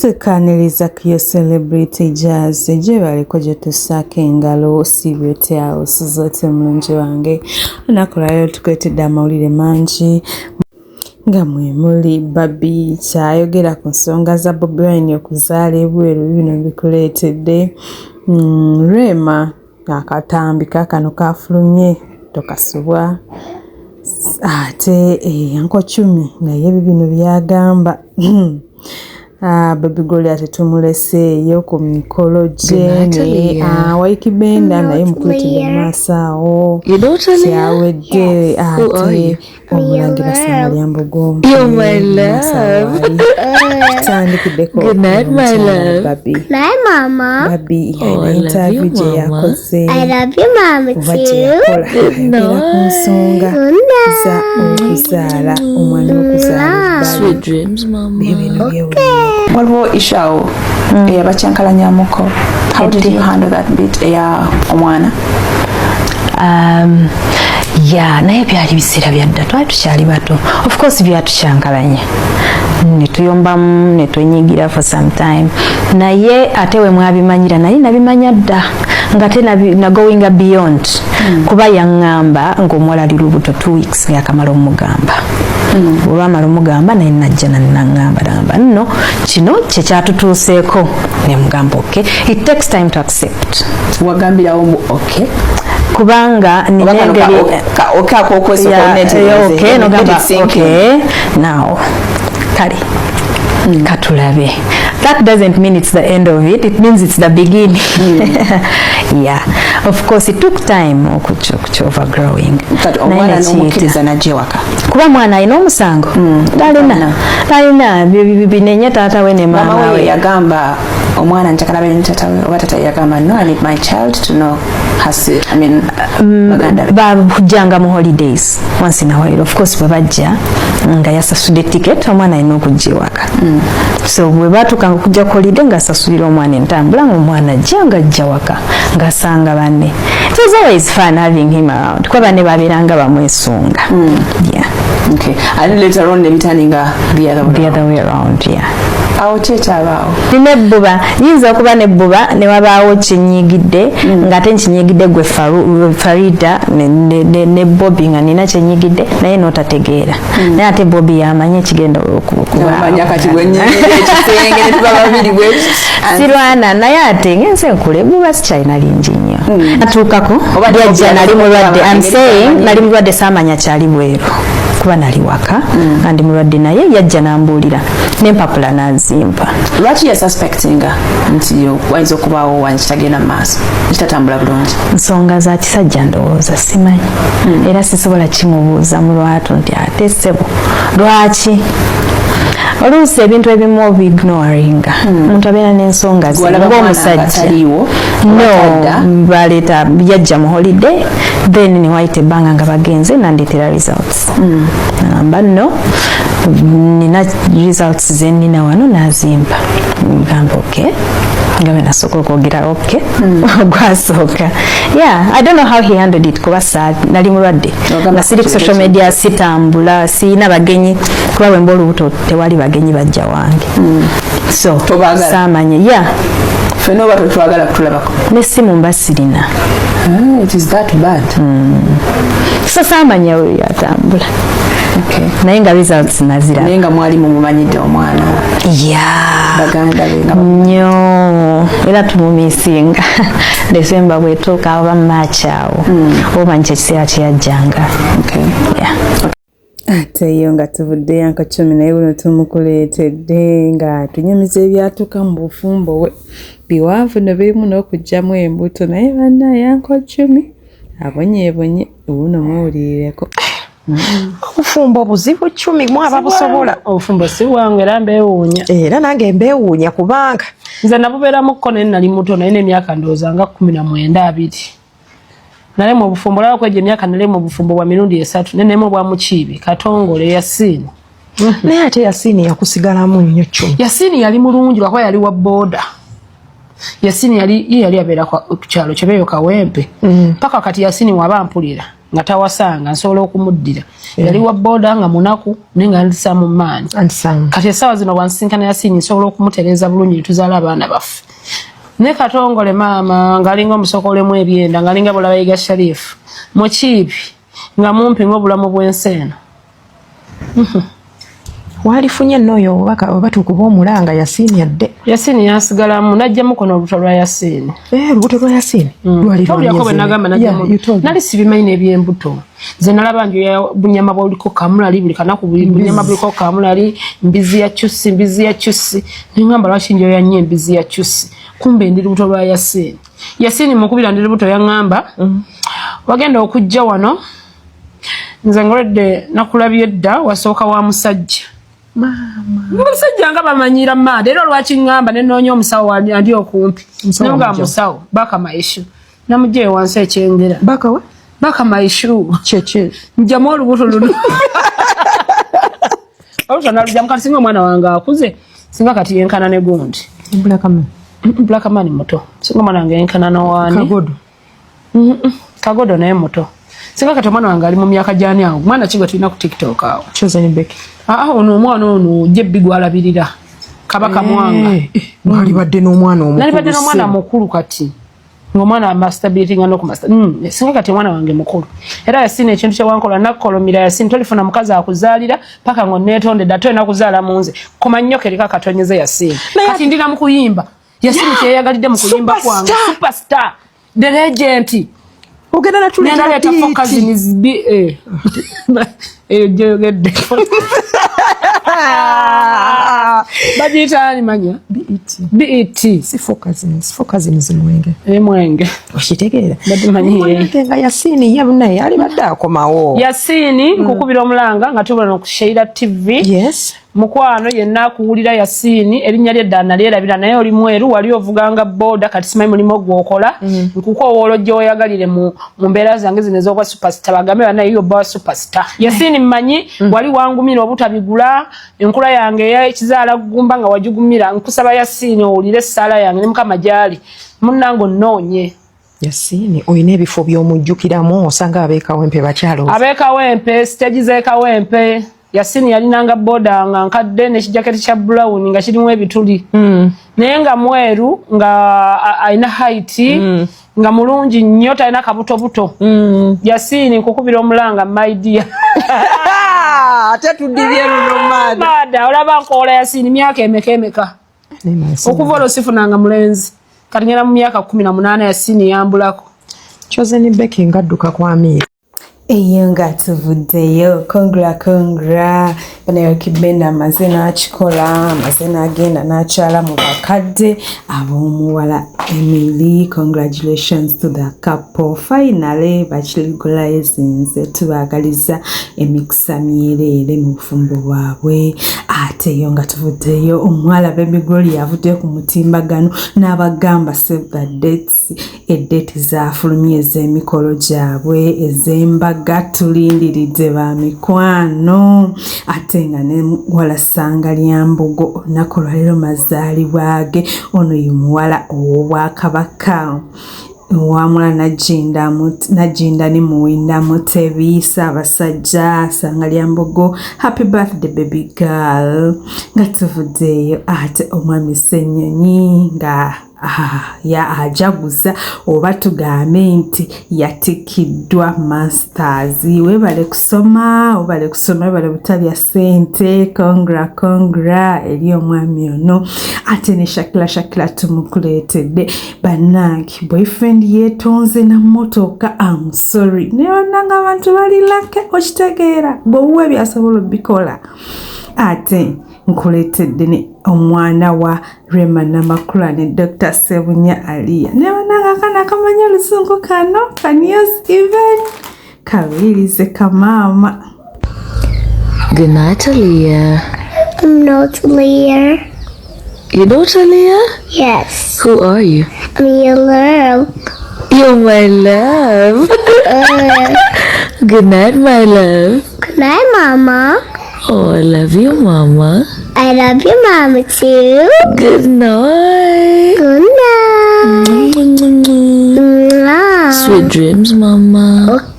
tukaniriza kuyo Celebrity Jazz je baliko gye tusaaka engalo sibyete awo sizote mulungi wange nakolayo tukwetedde amawulire mangi nga mwe muli Babi kyayogera ku nsonga za Bobi Wine okuzaala ebweru bino bikuleetedde Rema akatambi kakano kafulumye tokasubwa ate Yanko Chumi naye bino byagamba Baby Goliath tumulese ku mikolo gye Waikibenda naye mukwetedde maasawo kyawedde ate omulangira Samaria Mbogo. You're my love. Good night, my love. Babi. Night, Mama. Babi interview gye yakoze. I love you, Mama, too. Nsonga za okuzaala omwana okuzaala. Sweet dreams, Mama. Waliwo ishawo eyabakyankalanyamuko. How did you handle that bit eya omwana? Yeah, naye byali biseera byadda twali tukyali bato. Of course byatucyankalanya. Netuyombamu netwenyigira for some time. Naye ate we mwabimanyira naye nabimanya dda nga te na going beyond. Kuba yaŋŋamba ng'omuwala ali lubuto 2 weeks ng'akamala omugamba. Olwamala omugamba naye najja naŋŋamba nno kino kye kyatutuuseeko ne mugamba okay. It takes time to accept. Wagambirawo mu okay. Kubanga okay now kale katulabe. That doesn't mean it's the end of it. It means it's the beginning. Yeah. Of course, it took time overgrowing. But omwana n'omukkiriza najja ewaka. Kuba mwana alina omusango. Talina binenya taata we ne maama we. Mama we yagamba omwana njagala abeere ne taata we oba taata yagamba no, I need my child to know baganda bajjanga mu holidays once in a while. Of course bwe bajja nga yasasudde ticket omwana alina okujja ewaka. So bwe baatuuka okujja ku holiday ng'asasulira omwana entambula ng'omwana ajja ng'ajja waka ng'asanga banne. It was always fun having him around. Kuba banne babeeranga bamwesunga. Yeah. Okay. And later on nebitaninga the other way around. Yeah. Awo kyekyabaawo nebbuba yinza okuba nebbuba ne wabaawo kyenyigidde ng'ate nkinyigidde gwe Farida ne Bobby nga nina kyenyigidde naye n'otategeera naye ate Bobby yamanye ekigenda sirwana naye ate ngenze nkule ebbuba sikyalina lingi nnyo atuukako lyajja nali mulwadde I'm saying nali mulwadde saamanya kyali bweru kuba nali waka kandi mulwadde naye yajja n'ambuulira n'empapula n'azimpa. Lwaki yasuspectinga nti wayinza okubaawo wano kitagenda mu maaso kitatambula bulungi? Nsonga za kisajja ndowooza simanyi era sisobola kimubuuza mu lwatu nti ate ssebo lwaki oluusi ebintu ebimu obignoringa omuntu abeera n'ensonga ng'omusajja no baleeta yajja mu holiday then ne wayita ebbanga nga bagenze nandeetera results namba nno nina results ze nnina wano n'azimba ngamba okay nga bwe nasooka okwogera okay gwasooka yeah I don't know how he handled it kuba nali mulwadde nga siri ku social media sitambula siyina bagenyi kuba bwe mba olubuto tewali bagenyi bajja wange so saamanye yeah fena oba tetwagala kutulabako n'essimu mba sirina. It is that bad. So saamanya oyo yatambula. Okay. Naye nga results nazira. Naye nga mwali mumumanyidde omwana. Yeah. Baganda benga. Nnyo. Era tumumisinga. December bwetuuka oba March awo. Oba nti ekiseera kye yajjanga. Okay. Yeah. Ate yo nga tuvudde Yanko Chumi naye buno tumukuleetedde nga tunyumiza ebyatuuka mu bufumbo we biwanvu ne birimu n'okugyamu embuto naye banna Yanko Chumi abonyeebonye ubuno muwulirireko. Obufumbo buzibu Chumi mwaba busobola. Obufumbo si bwangu era mbeewuunya. Era nange mbeewuunya kubanga nze nabubeeramukko naye nali muto naye n'emyaka ndowooza nga 19-20. Nale mu bufumbo laba kweje emyaka nale mu bufumbo bwa mirundi 3 nenemo bwa Mukiibi Katongole Yasini. Naye ate Yasini yakusigalamu nnyo Chumi. Yasini yali mulungi lwakuba yali wa boda. Yasini yali abeera ku kyalo kyebeeyo Kawempe. Paka kati Yasini waba mpulira nga tawasanga nsobola okumuddira yali wa boda nga munaku nenga ndisa mu maani kati esawa zino bwansinkana Yasini nsobola okumutereza bulungi tuzaala abaana baffe ne Katongole maama ngalinga omusokolemu ebyenda ngalinga Bulabayiga Sharifu mukiibi nga mumpi ng'obulamu bw'enseeno walifunye n'oyo obatuukuba omulanga Yasini yadde Yasini yasigalamu najjamu kono olubuto lwa Yasini olubuto lwa Yasini lwalirobe nagamba najjamu nali sibimanyi n'ebyembuto ze nalaba njo bunyama bwoliko kamulali buli kanaku bunyama buliko kamulali mbizi ya chusi ningamba lwaki njo yanye mbizi ya chusi kumbe ndi lubuto lwa Yasini mukubira ndi lubuto yangamba wagenda okujja wano nze ngoledde nakulabye dda wasooka wa musajja musajja nga bamanyira mad era lwaki ngamba nenoonya omusawo andi okumpi nenga musawo baka maishu namujje wansi ekyengera baka maishu cheche njamo olubuto luno olubuto nalujjamu kati singa omwana wange akuze singa kati yenkana ne gundi Black man muto singa omwana wange yenkana n'owani kagodo naye muto singa kati omwana wange ali mu myaka gyani awo mwana kigwe tulina ku TikTok awo Chosen Becky ono omwana ono je bigwalabirira kabaka mwanga nali badde n'omwana mukulu kati ng'omwana masturbating no kumaster singa kati omwana wange mukulu era Yasini ekintu kye wankola nakolomira Yasini tolifuna mukazi akuzaalira paka ngo netonde dato na kuzaala munze koma nnyo kerika katonyeze Yasini kati ndina mu kuyimba Yasini kyeyagalidde mu kuyimba kwange superstar the legend ogenda natuleta naleta focus ni jogedde baditani manya BET si focus nzimwenge mwenge oshitegeera badimanyi nga Yasini yabuna yali badde akomawo Yasini nkukubira omulanga nga tubona okushayira TV yes mukwano yenna kuwulira Yasini erinnya lye ddana lyerabira naye oli mweru wali ovuganga boda kati simanyi mulimo gwokola nkuko wolojja oyagalire mu mbeera zange zino ez'obwa superstar bagambe banaye yo bwa superstar Yasini mmanyi wali wangumira obutabigula enkula yange ekizaala gumba nga wajugumira nkusaba Yasini owulire essaala yange ne mukama gyali munnange nnoonye Yasini oyina ebifo by'omujjukiramu osanga abeekawempe bakyalo abeekawempe stage z'ekawempe Yasini yalinanga boda nga nkadde n'ekijaketi kya brown nga kirimu ebituli naye nga mweru nga aina height nga mulungi nnyo talina kabutobuto Yasini nkukubira omulanga my dear ate tudibye lunomada mada olaba nkola Yasini myaka emeka okuva olosifunanga mulenzi kati ngera mu myaka 18 Yasini yambulako Chosen Becky ngadduka kwa Amiri eyo nga tuvuddeyo kongra banayo kibenda amazina akikola amazina agenda n'akyala mu bakadde ab'omuwala Emily. Congratulations to the couple. Finally bakiligulayizinze tubagaliza emikisa myerere mu bufumbo bwabwe. Ate eyo nga tuvuddeyo omuwala Baby Glory yavudde ku mutimbagano n'abagamba save the dates eddeti zaafulumye ez'emikolo gyabwe ez'embaga tulindiridde ba mikwano. Ate nga ne muwala Sanga Lyambogo olunaku lwaleero mazaalibwa ge ono ye muwala ow'Obwakabaka wamula Najinda ne Muwinda Mutebi Ssaabasajja Sanga Lyambogo happy birthday baby girl. Nga tuvuddeyo ate omwami Ssenyonyi nga ajaguza oba tugambe nti yatikiddwa masters. Webale kusoma webale butalya sente. Congra eri omwami ono. Ate ne Shakira tumukuleetedde bannange boyfriend yeetonze na motoka. I'm sorry neonanga abantu bali lake okitegeera bw'owuwe byasobola bikola. Ate nkuleetedde ne omwana wa Rema Namakula ne Dr. Sebunya Alia nebananga kana akamanya oluzungu kano ka news even kabirize kamama. Good night, Aaliyah. I'm not Leah. You're not Aaliyah? Yes. Who are you? I'm your love. You're my love. Good night, my love. Good night, Mama. Oh, I love you, Mama. I love you, Mama, too. Good night. Good night. Mwah. Sweet dreams, Mama.